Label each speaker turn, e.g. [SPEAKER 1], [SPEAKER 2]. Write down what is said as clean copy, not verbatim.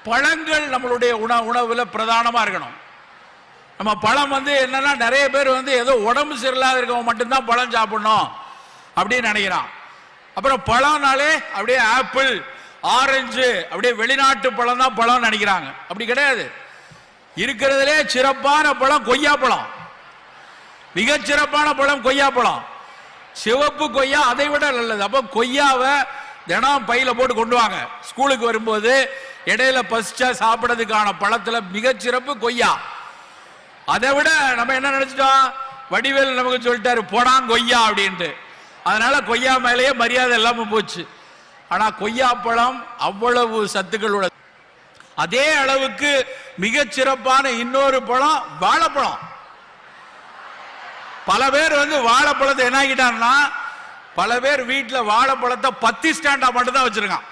[SPEAKER 1] பழங்கள் நம்மளுடைய உணவுல பிரதானமா இருக்கணும். நம்ம பழம் என்னன்னா நிறைய பேர் ஏதோ உடம்பு சரியில்லாத இருக்கவங்க மட்டும்தான் பழம் சாப்பிடணும் அப்படின்னு நினைக்கிறான். அப்புறம் பழம்னாலே அப்படியே ஆப்பிள், ஆரஞ்சு, அப்படியே வெளிநாட்டு பழம் தான் பழம் நினைக்கிறாங்க. அப்படி கிடையாது. இருக்கிறதுலே சிறப்பான பழம் கொய்யா பழம். மிகச் சிறப்பான பழம் கொய்யா பழம். சிவப்பு கொய்யா அதை விட நல்லது. அப்ப கொய்யாவை தினம் பையில போட்டு கொண்டு வாங்க. ஸ்கூலுக்கு வரும்போது இடையில பசிச்சா சாப்பிடறதுக்கான பழத்துல மிகச்சிறப்பு கொய்யா. அதை விட நம்ம என்ன நினைச்சிட்டோம், வடிவேல் நமக்கு சொல்லிட்டாரு போடான் கொய்யா அப்படின்ட்டு. அதனால கொய்யா மேலேயே மரியாதை இல்லாம போச்சு. ஆனா கொய்யா பழம் அவ்வளவு சத்துக்கள் உள்ளது. அதே அளவுக்கு மிகச்சிறப்பான இன்னொரு பழம் வாழைப்பழம். பல பேர் வாழைப்பழத்தை என்ன ஆகிட்டாங்கன்னா, பல பேர் வீட்டில் வாழைப்பழத்தை 10 ஸ்டாண்டா மட்டும் தான் வச்சிருக்கான்.